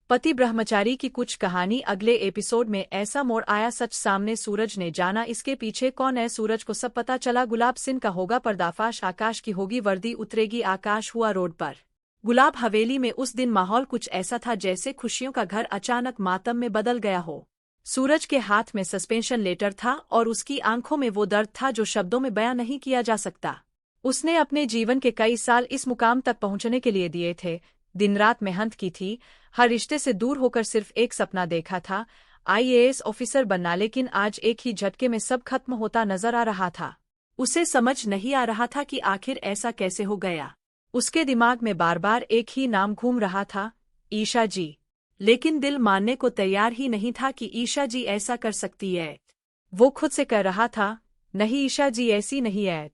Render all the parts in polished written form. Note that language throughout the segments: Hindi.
पति ब्रह्मचारी की कुछ कहानी। अगले एपिसोड में ऐसा मोड़ आया, सच सामने, सूरज ने जाना इसके पीछे कौन है। सूरज को सब पता चला, गुलाब सिंह का होगा पर्दाफाश, आकाश की होगी वर्दी उतरेगी। आकाश हुआ रोड पर। गुलाब हवेली में उस दिन माहौल कुछ ऐसा था जैसे खुशियों का घर अचानक मातम में बदल गया हो। सूरज के हाथ में सस्पेंशन लेटर था और उसकी आंखों में वो दर्द था जो शब्दों में बयां नहीं किया जा सकता। उसने अपने जीवन के कई साल इस मुकाम तक पहुंचने के लिए दिए थे, दिन रात मेहनत की थी, हर रिश्ते से दूर होकर सिर्फ एक सपना देखा था, आईएएस ऑफिसर बनना। लेकिन आज एक ही झटके में सब खत्म होता नजर आ रहा था। उसे समझ नहीं आ रहा था कि आखिर ऐसा कैसे हो गया। उसके दिमाग में बार बार एक ही नाम घूम रहा था, ईशा जी। लेकिन दिल मानने को तैयार ही नहीं था कि ईशा जी ऐसा कर सकती है। वो खुद से कह रहा था, नहीं ईशा जी ऐसी नहीं है,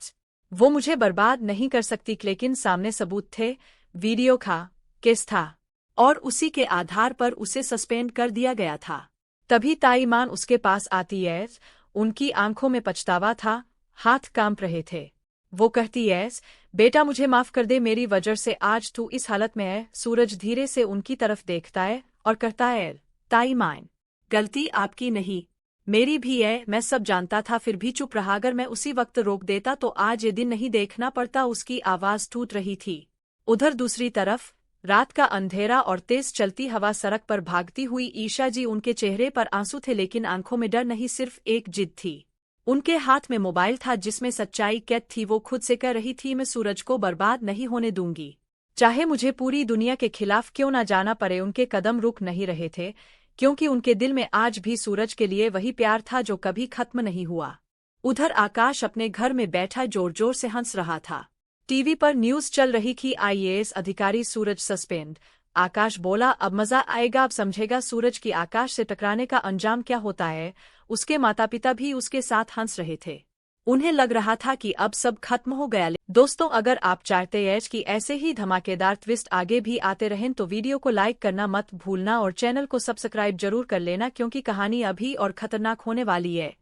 वो मुझे बर्बाद नहीं कर सकती। लेकिन सामने सबूत थे, वीडियो था, केस था, और उसी के आधार पर उसे सस्पेंड कर दिया गया था। तभी ताईमान उसके पास आती है। उनकी आंखों में पछतावा था, हाथ कांप रहे थे। वो कहती है, बेटा मुझे माफ कर दे, मेरी वजह से आज तू इस हालत में है। सूरज धीरे से उनकी तरफ देखता है और कहता है, ताईमान, गलती आपकी नहीं, मेरी भी है। मैं सब जानता था फिर भी चुप रहा। अगर मैं उसी वक्त रोक देता तो आज ये दिन नहीं देखना पड़ता। उसकी आवाज टूट रही थी। उधर दूसरी तरफ रात का अंधेरा और तेज चलती हवा, सड़क पर भागती हुई ईशा जी। उनके चेहरे पर आंसू थे लेकिन आंखों में डर नहीं, सिर्फ एक जिद थी। उनके हाथ में मोबाइल था जिसमें सच्चाई कैद थी। वो खुद से कह रही थी, मैं सूरज को बर्बाद नहीं होने दूंगी, चाहे मुझे पूरी दुनिया के खिलाफ क्यों ना जाना पड़े। उनके कदम रुक नहीं रहे थे क्योंकि उनके दिल में आज भी सूरज के लिए वही प्यार था जो कभी खत्म नहीं हुआ। उधर आकाश अपने घर में बैठा जोर जोर से हंस रहा था। टीवी पर न्यूज चल रही थी, आईएएस अधिकारी सूरज सस्पेंड। आकाश बोला, अब मजा आएगा, अब समझेगा सूरज की आकाश से टकराने का अंजाम क्या होता है। उसके माता पिता भी उसके साथ हंस रहे थे। उन्हें लग रहा था कि अब सब खत्म हो गया। दोस्तों, अगर आप चाहते हैं कि ऐसे ही धमाकेदार ट्विस्ट आगे भी आते रहें तो वीडियो को लाइक करना मत भूलना और चैनल को सब्सक्राइब जरूर कर लेना, क्योंकि कहानी अभी और खतरनाक होने वाली है।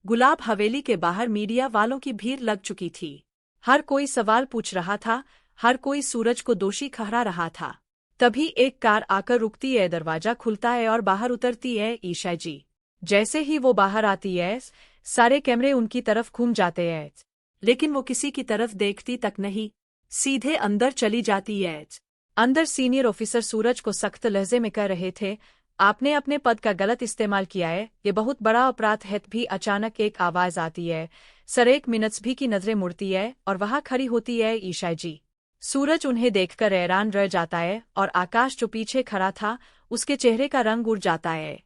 गुलाब हवेली के बाहर मीडिया वालों की भीड़ लग चुकी थी। हर कोई सवाल पूछ रहा था, हर कोई सूरज को दोषी ठहरा रहा था। तभी एक कार आकर रुकती है, दरवाजा खुलता है और बाहर उतरती है ईशा जी। जैसे ही वो बाहर आती है, सारे कैमरे उनकी तरफ घूम जाते हैं, लेकिन वो किसी की तरफ देखती तक नहीं, सीधे अंदर चली जाती है। अंदर सीनियर ऑफिसर सूरज को सख्त लहजे में कह रहे थे, आपने अपने पद का गलत इस्तेमाल किया है, ये बहुत बड़ा अपराध है। भी अचानक एक आवाज आती है, सर 1 मिनट भी की नजरें मुड़ती है और वहां खड़ी होती है ईशा जी। सूरज उन्हें देखकर हैरान रह जाता है और आकाश जो पीछे खड़ा था उसके चेहरे का रंग उड़ जाता है।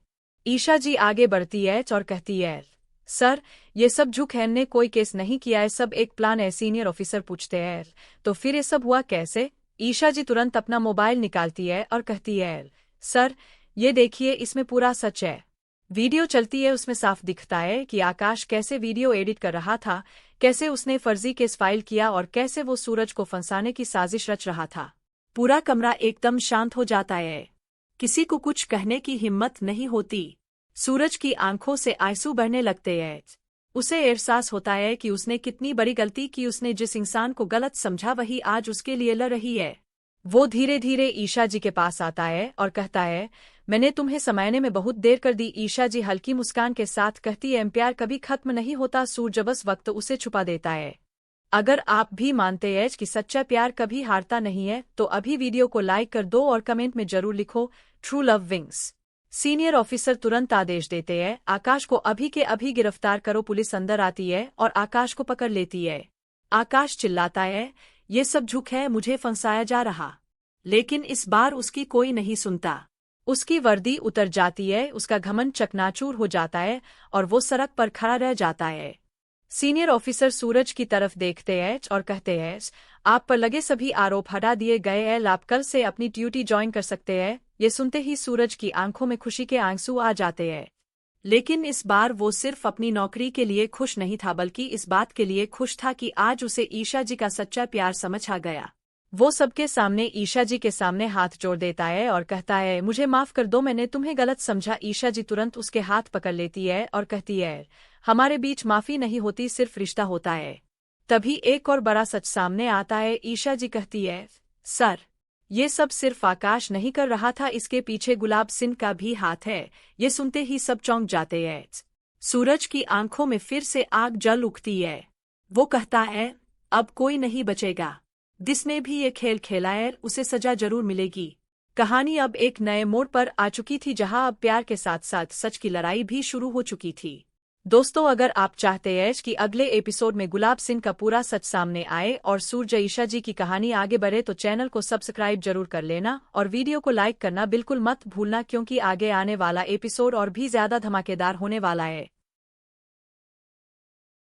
ईशा जी आगे बढ़ती है और कहती है, सर ये सब झूठ है, ने कोई केस नहीं किया है, सब एक प्लान है। सीनियर ऑफिसर पूछते हैं, तो फिर ये सब हुआ कैसे। ईशा जी तुरंत अपना मोबाइल निकालती है और कहती है, सर ये देखिए, इसमें पूरा सच है। वीडियो चलती है, उसमें साफ दिखता है कि आकाश कैसे वीडियो एडिट कर रहा था, कैसे उसने फर्जी केस फाइल किया और कैसे वो सूरज को फंसाने की साजिश रच रहा था। पूरा कमरा एकदम शांत हो जाता है, किसी को कुछ कहने की हिम्मत नहीं होती। सूरज की आंखों से आंसू बहने लगते हैं। उसे एहसास होता है कि उसने कितनी बड़ी गलती की। उसने जिस इंसान को गलत समझा वही आज उसके लिए लड़ रही है। वो धीरे धीरे ईशा जी के पास आता है और कहता है, मैंने तुम्हें समझाने में बहुत देर कर दी। ईशा जी हल्की मुस्कान के साथ कहती है, प्यार कभी खत्म नहीं होता। सूरज बस वक्त उसे छुपा देता है। अगर आप भी मानते हैं कि सच्चा प्यार कभी हारता नहीं है तो अभी वीडियो को लाइक कर दो और कमेंट में जरूर लिखो, true love wings. Senior officer तुरंत आदेश देते हैं, आकाश को अभी के अभी गिरफ्तार करो। पुलिस अंदर आती है और आकाश को पकड़ लेती है। आकाश चिल्लाता है, ये सब झूठ है, मुझे फंसाया जा रहा। लेकिन इस बार उसकी कोई नहीं सुनता। उसकी वर्दी उतर जाती है, उसका घमंड चकनाचूर हो जाता है और वो सड़क पर खड़ा रह जाता है। सीनियर ऑफिसर सूरज की तरफ देखते हैं और कहते हैं, आप पर लगे सभी आरोप हटा दिए गए हैं, आप कल से अपनी ड्यूटी ज्वाइन कर सकते हैं। ये सुनते ही सूरज की आंखों में खुशी के आंसू आ जाते हैं। लेकिन इस बार वो सिर्फ अपनी नौकरी के लिए खुश नहीं था, बल्कि इस बात के लिए खुश था कि आज उसे ईशा जी का सच्चा प्यार समझ आ गया। वो सबके सामने ईशा जी के सामने हाथ जोड़ देता है और कहता है, मुझे माफ कर दो, मैंने तुम्हें गलत समझा। ईशा जी तुरंत उसके हाथ पकड़ लेती है और कहती है, हमारे बीच माफी नहीं होती, सिर्फ रिश्ता होता है। तभी एक और बड़ा सच सामने आता है। ईशा जी कहती है, सर ये सब सिर्फ आकाश नहीं कर रहा था, इसके पीछे गुलाब सिंह का भी हाथ है। ये सुनते ही सब चौंक जाते हैं। सूरज की आंखों में फिर से आग जल उठती है। वो कहता है, अब कोई नहीं बचेगा। जिसने भी ये खेल खेला है उसे सजा जरूर मिलेगी। कहानी अब एक नए मोड़ पर आ चुकी थी, जहां अब प्यार के साथ साथ सच की लड़ाई भी शुरू हो चुकी थी। दोस्तों, अगर आप चाहते हैं कि अगले एपिसोड में गुलाब सिंह का पूरा सच सामने आए और सूर्य ईशा जी की कहानी आगे बढ़े, तो चैनल को सब्सक्राइब जरूर कर लेना और वीडियो को लाइक करना बिल्कुल मत भूलना, क्योंकि आगे आने वाला एपिसोड और भी ज्यादा धमाकेदार होने वाला है।